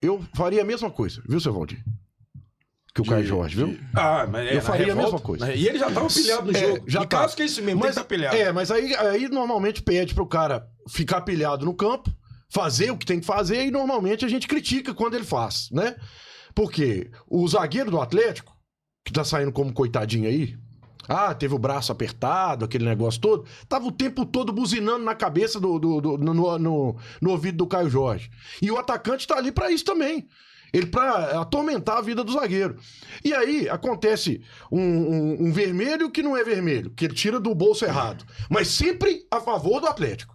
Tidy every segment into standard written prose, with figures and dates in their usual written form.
eu faria a mesma coisa, viu, seu Valdir? Que o Caio Jorge, viu? Mas eu faria a mesma coisa. E ele já tava pilhado no jogo. Já tá. Caso que é isso mesmo, mas, tem que tá pilhado. mas aí normalmente pede pro cara ficar pilhado no campo, fazer o que tem que fazer, e normalmente a gente critica quando ele faz, né? Porque o zagueiro do Atlético, que tá saindo como coitadinho aí, teve o braço apertado, aquele negócio todo, tava o tempo todo buzinando na cabeça no ouvido do Caio Jorge. E o atacante tá ali pra isso também. Ele pra atormentar a vida do zagueiro. E aí acontece um vermelho que não é vermelho, que ele tira do bolso errado. Mas sempre a favor do Atlético.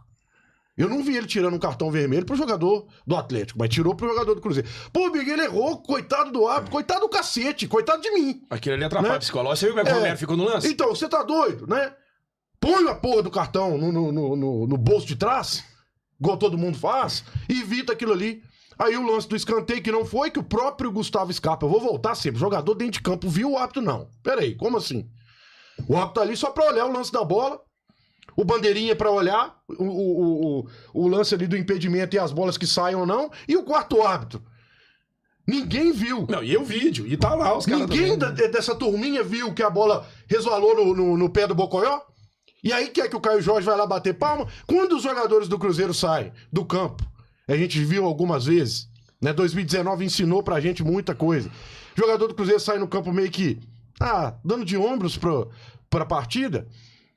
Eu não vi ele tirando um cartão vermelho pro jogador do Atlético, mas tirou pro jogador do Cruzeiro. Pô, o Miguel errou, coitado do árbitro, coitado do cacete, coitado de mim. Aquilo ali atrapalha psicológico. Você viu como é que o Romero ficou no lance? Então, você tá doido, né? Põe a porra do cartão no bolso de trás, igual todo mundo faz, e evita aquilo ali. Aí o lance do escanteio que não foi, que o próprio Gustavo Scarpa, eu vou voltar sempre, jogador dentro de campo, viu o árbitro não. Peraí, como assim? O árbitro tá ali só pra olhar o lance da bola, o bandeirinha pra olhar, o lance ali do impedimento e as bolas que saem ou não, e o quarto árbitro. Ninguém viu. Não, e o vídeo, e tá lá os caras. Ninguém dessa turminha viu que a bola resvalou no pé do Bocoió? E aí quer que o Caio Jorge vai lá bater palma? Quando os jogadores do Cruzeiro saem do campo, a gente viu algumas vezes, né? 2019 ensinou pra gente muita coisa. O jogador do Cruzeiro sai no campo meio que, dando de ombros pra partida.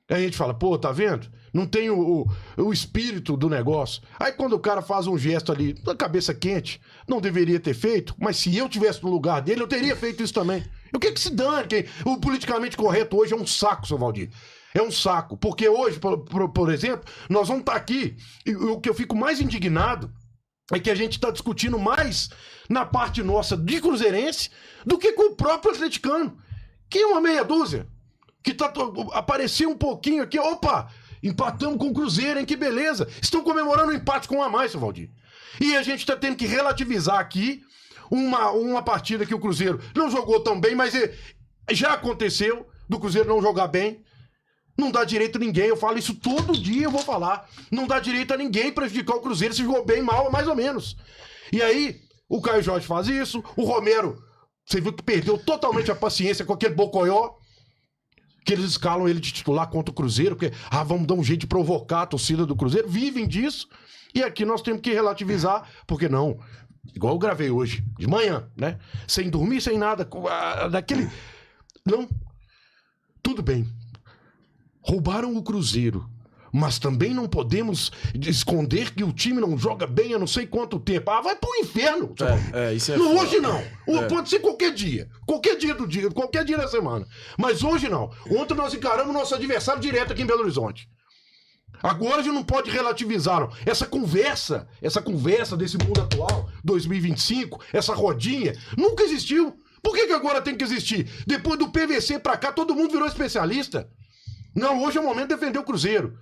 Aí a gente fala, pô, tá vendo? Não tem o espírito do negócio. Aí quando o cara faz um gesto ali, da cabeça quente, não deveria ter feito, mas se eu tivesse no lugar dele, eu teria feito isso também. E o que se dane? O politicamente correto hoje é um saco, seu Valdir. É um saco. Porque hoje, por exemplo, nós vamos estar aqui, e o que eu fico mais indignado é que a gente está discutindo mais na parte nossa de cruzeirense do que com o próprio atleticano, que é uma meia dúzia, que apareceu um pouquinho aqui, opa, empatamos com o Cruzeiro, hein, que beleza. Estão comemorando um empate com um a mais, seu Valdir. E a gente está tendo que relativizar aqui uma partida que o Cruzeiro não jogou tão bem, mas já aconteceu do Cruzeiro não jogar bem. Não dá direito a ninguém, eu falo isso todo dia, eu vou falar. Não dá direito a ninguém prejudicar o Cruzeiro se jogou bem, mal, mais ou menos. E aí, o Caio Jorge faz isso, o Romero, você viu que perdeu totalmente a paciência com aquele Bocoió, que eles escalam ele de titular contra o Cruzeiro, porque, vamos dar um jeito de provocar a torcida do Cruzeiro, vivem disso, e aqui nós temos que relativizar, porque não, igual eu gravei hoje, de manhã, né? Sem dormir, sem nada, daquele... Não, tudo bem. Roubaram o Cruzeiro, mas também não podemos esconder que o time não joga bem há não sei quanto tempo. Vai pro inferno. Isso é não, hoje não. Pode ser qualquer dia do dia, qualquer dia da semana. Mas hoje não. Ontem nós encaramos nosso adversário direto aqui em Belo Horizonte. Agora a gente não pode relativizar, não. Essa conversa desse mundo atual, 2025, essa rodinha, nunca existiu. Por que agora tem que existir? Depois do PVC pra cá, todo mundo virou especialista. Não, hoje é o momento de defender o Cruzeiro.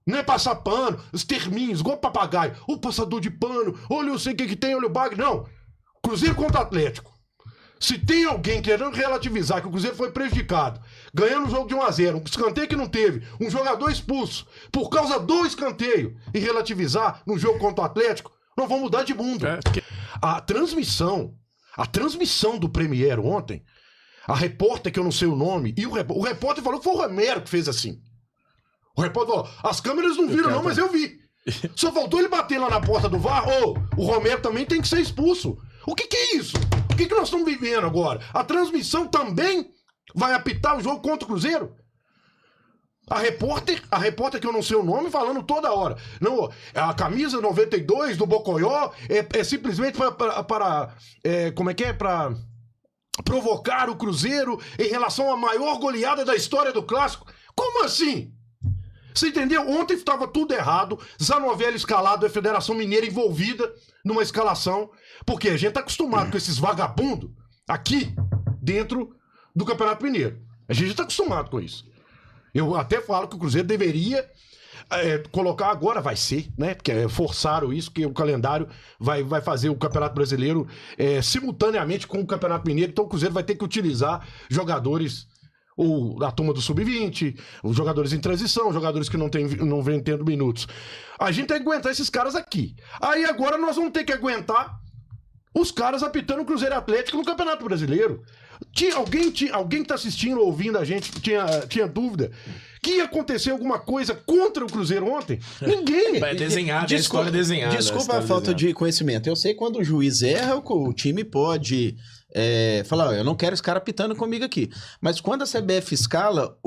Não é passar pano, os terminhos, igual papagaio. O passador de pano, olha eu sei o que tem, olha o bagre. Não. Cruzeiro contra Atlético. Se tem alguém querendo relativizar que o Cruzeiro foi prejudicado, ganhando o jogo de 1-0, um escanteio que não teve, um jogador expulso, por causa do escanteio, e relativizar no jogo contra o Atlético, nós vamos mudar de mundo. A transmissão do Premier ontem, a repórter, que eu não sei o nome, e o repórter falou que foi o Romero que fez assim. O repórter falou, as câmeras não viram não, mas eu vi. Só faltou ele bater lá na porta do VAR, o Romero também tem que ser expulso. O que é isso? O que nós estamos vivendo agora? A transmissão também vai apitar o jogo contra o Cruzeiro? A repórter que eu não sei o nome, falando toda hora. Não, a camisa 92 do Bocoió é simplesmente para provocar o Cruzeiro em relação à maior goleada da história do Clássico. Como assim? Você entendeu? Ontem estava tudo errado, Zanovelli escalado, a Federação Mineira envolvida numa escalação, porque a gente tá acostumado com esses vagabundos aqui dentro do Campeonato Mineiro. A gente tá acostumado com isso. Eu até falo que o Cruzeiro deveria colocar agora, vai ser, né? Porque forçaram isso, que o calendário vai fazer o Campeonato Brasileiro simultaneamente com o Campeonato Mineiro, então o Cruzeiro vai ter que utilizar jogadores, ou a turma do Sub-20, os jogadores em transição, jogadores que não vêm tendo minutos. A gente tem que aguentar esses caras aqui. Aí agora nós vamos ter que aguentar Os caras apitando o Cruzeiro Atlético no Campeonato Brasileiro. Alguém que tá assistindo, ouvindo a gente, tinha dúvida que ia acontecer alguma coisa contra o Cruzeiro ontem? Ninguém. É desenhado, é história desenhada. Desculpa a falta de conhecimento. Eu sei que quando o juiz erra, o time pode falar, eu não quero esse cara pitando comigo aqui. Mas quando a CBF escala,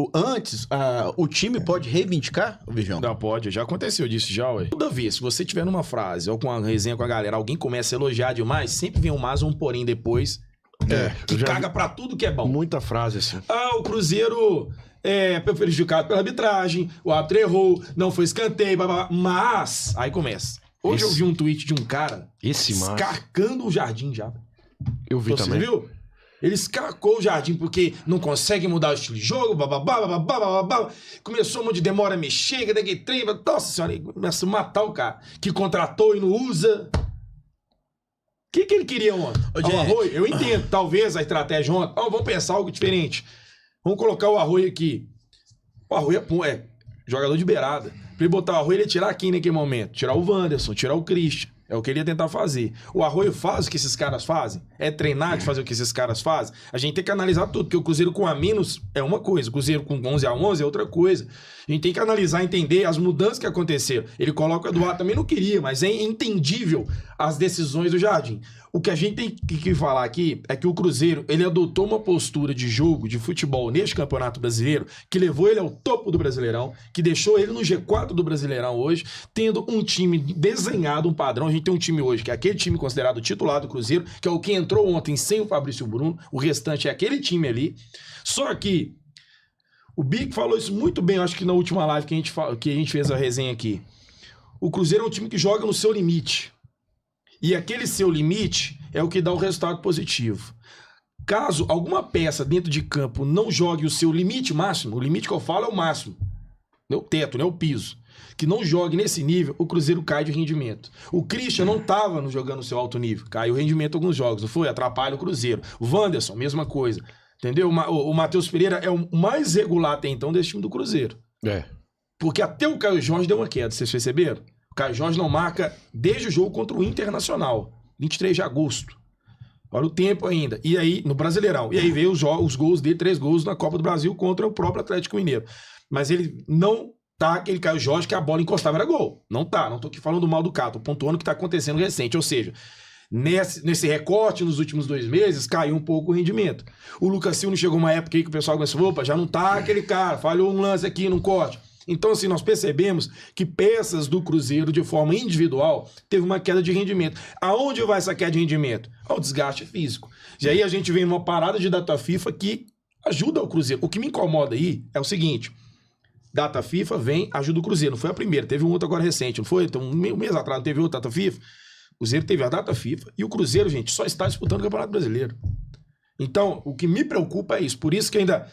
o time pode reivindicar, o Vigião? Não, pode. Já aconteceu disso já, ué. Toda vez, se você tiver numa frase ou com uma resenha com a galera, alguém começa a elogiar demais, sempre vem um mas ou um porém depois. Que caga pra tudo que é bom. Muita frase assim. O Cruzeiro foi prejudicado pela arbitragem, o árbitro errou, não foi escanteio, blá, blá, blá. Mas, aí começa. Hoje eu vi um tweet de um cara escarcando o Jardim já. Eu vi também. Você viu? Ele escarcou o Jardim porque não consegue mudar o estilo de jogo, bababá. Começou um monte de demora a mexer, daquele trem, nossa senhora, ele começa a matar o cara que contratou e não usa. O que ele queria ontem? O Arroio, eu entendo, talvez a estratégia ontem. Vamos pensar algo diferente. Vamos colocar o Arroio aqui. O Arroio é jogador de beirada. Pra ele botar o Arroio, ele ia tirar quem naquele momento? Tirar o Wanderson, tirar o Christian. É o que ele ia tentar fazer. O Arroio faz o que esses caras fazem? É treinar de fazer o que esses caras fazem? A gente tem que analisar tudo, porque o Cruzeiro com a menos é uma coisa, o Cruzeiro com 11-11 é outra coisa. A gente tem que analisar, entender as mudanças que aconteceram. Ele coloca o Eduardo, também não queria, mas é entendível as decisões do Jardim. O que a gente tem que falar aqui é que o Cruzeiro, ele adotou uma postura de jogo, de futebol neste Campeonato Brasileiro, que levou ele ao topo do Brasileirão, que deixou ele no G4 do Brasileirão hoje, tendo um time desenhado, um padrão. A gente tem um time hoje, que é aquele time considerado titular do Cruzeiro, que é o que entrou ontem sem o Fabrício Bruno, o restante é aquele time ali. Só que o Bic falou isso muito bem, acho que na última live que a gente fez a resenha aqui. O Cruzeiro é um time que joga no seu limite. E aquele seu limite é o que dá o resultado positivo. Caso alguma peça dentro de campo não jogue o seu limite máximo, o limite que eu falo é o máximo, não é o teto, não é o piso, que não jogue nesse nível, o Cruzeiro cai de rendimento. O Christian não estava jogando no seu alto nível, caiu o rendimento em alguns jogos, não foi? Atrapalha o Cruzeiro. O Wanderson, mesma coisa. Entendeu? O Matheus Pereira é o mais regular até então desse time do Cruzeiro. Porque até o Caio Jorge deu uma queda, vocês perceberam? O Caio Jorge não marca desde o jogo contra o Internacional, 23 de agosto. Olha o tempo ainda. E aí, no Brasileirão. E aí veio os gols dele, 3 gols na Copa do Brasil contra o próprio Atlético Mineiro. Mas ele não tá aquele Caio Jorge que a bola encostava era gol. Não tá. Não tô aqui falando mal do cara, tô pontuando o que tá acontecendo recente. Ou seja, nesse recorte nos últimos 2 meses, caiu um pouco o rendimento. O Lucas Silva chegou uma época aí que o pessoal começou, opa, já não tá aquele cara, falhou um lance aqui num corte. Então, assim, nós percebemos que peças do Cruzeiro, de forma individual, teve uma queda de rendimento. Aonde vai essa queda de rendimento? Ao desgaste físico. E aí a gente vem numa parada de data FIFA que ajuda o Cruzeiro. O que me incomoda aí é o seguinte, data FIFA vem, ajuda o Cruzeiro. Não foi a primeira, teve um outro agora recente, não foi? Então, um mês atrás teve outra data FIFA. O Cruzeiro teve a data FIFA e o Cruzeiro, gente, só está disputando o Campeonato Brasileiro. Então, o que me preocupa é isso. Por isso que ainda...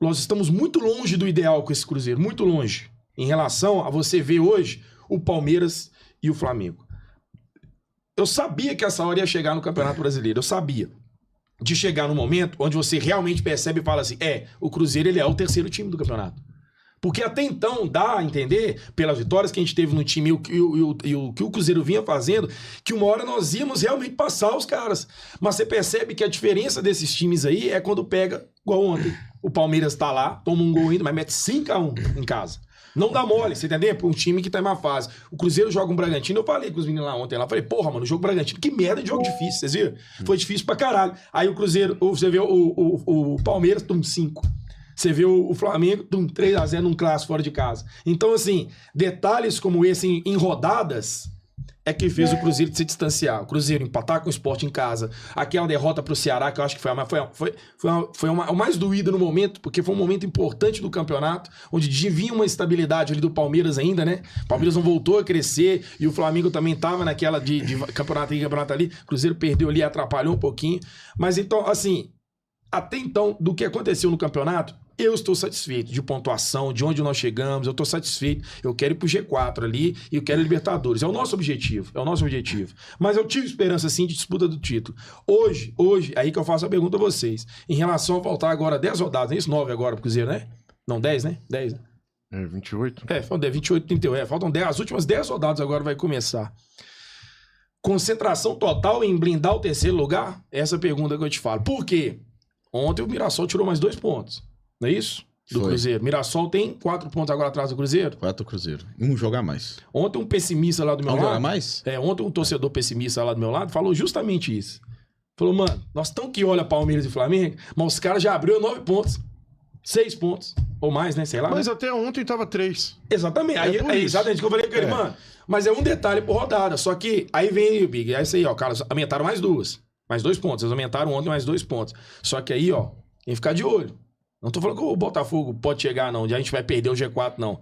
Nós estamos muito longe do ideal com esse Cruzeiro, muito longe, em relação a você ver hoje o Palmeiras e o Flamengo. Eu sabia que essa hora ia chegar no Campeonato Brasileiro, eu sabia. De chegar no momento onde você realmente percebe e fala assim, o Cruzeiro ele é o terceiro time do campeonato. Porque até então dá a entender, pelas vitórias que a gente teve no time e o que o Cruzeiro vinha fazendo, que uma hora nós íamos realmente passar os caras. Mas você percebe que a diferença desses times aí é quando pega, igual ontem. O Palmeiras tá lá, toma um gol ainda, mas mete 5-1 em casa. Não dá mole, você entendeu? Pra um time que tá em uma fase. O Cruzeiro joga um Bragantino, eu falei com os meninos lá ontem, falei, porra, mano, o jogo Bragantino, que merda de jogo difícil, vocês viram? Foi difícil pra caralho. Aí o Cruzeiro, você vê o Palmeiras, 5. Você vê o Flamengo, 3-0 num clássico fora de casa. Então, assim, detalhes como esse em rodadas é que fez o Cruzeiro se distanciar. O Cruzeiro empatar com o Sport em casa. Aquela derrota pro Ceará, que eu acho que foi a mais doída no momento, porque foi um momento importante do campeonato, onde vinha uma estabilidade ali do Palmeiras ainda, né? O Palmeiras não voltou a crescer e o Flamengo também tava naquela de campeonato aqui, campeonato ali. O Cruzeiro perdeu ali, atrapalhou um pouquinho. Mas então, assim, até então, do que aconteceu no campeonato, eu estou satisfeito de pontuação, de onde nós chegamos, eu estou satisfeito, eu quero ir pro G4 ali e eu quero Libertadores, é o nosso objetivo, Mas eu tive esperança, sim, de disputa do título. Hoje, aí que eu faço a pergunta a vocês, em relação a faltar agora 10 rodadas, é isso? 9 agora pro Cruzeiro, né? Não, 10, né? 10, né? 28. Faltam 28, 31, faltam 10, as últimas 10 rodadas agora vai começar. Concentração total em blindar o terceiro lugar? Essa é a pergunta que eu te falo. Por quê? Ontem o Mirassol tirou mais 2 pontos. Não é isso? Do Foi. Cruzeiro. Mirassol tem 4 pontos agora atrás do Cruzeiro. 4 Cruzeiro. Um jogar mais. Ontem um pessimista lá do meu Um lado... jogar mais? Ontem um torcedor pessimista lá do meu lado falou justamente isso. Falou, mano, nós estamos que olha Palmeiras e Flamengo, mas os caras já abriram 9 pontos. 6 pontos. Ou mais, né? Sei lá. Mas né? até ontem tava 3. Exatamente. Aí, por é isso. exatamente o que eu falei com ele, mano. Mas é um detalhe por rodada. Só que aí vem o Big. É isso aí, ó. Cara, aumentaram mais 2. Mais 2 pontos. Eles aumentaram ontem mais 2 pontos. Só que aí, ó, tem que ficar de olho. Não tô falando que o Botafogo pode chegar, não. A gente vai perder o G4, não.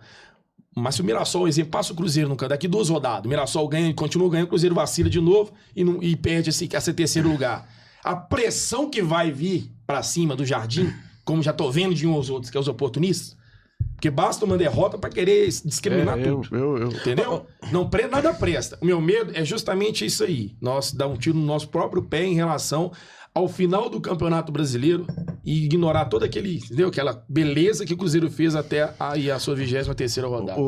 Mas se o Mirassol, exemplo, passa o Cruzeiro no canto, daqui 2 rodadas, o Mirassol ganha, continua ganhando, o Cruzeiro vacila de novo e perde esse terceiro lugar. A pressão que vai vir pra cima do Jardim, como já tô vendo de uns aos outros, que é os oportunistas, porque basta uma derrota pra querer discriminar tudo. Entendeu? Não, nada presta. O meu medo é justamente isso aí. Nós dar um tiro no nosso próprio pé em relação ao final do Campeonato Brasileiro e ignorar todo aquele, entendeu? Aquela beleza que o Cruzeiro fez até aí a sua 23ª rodada.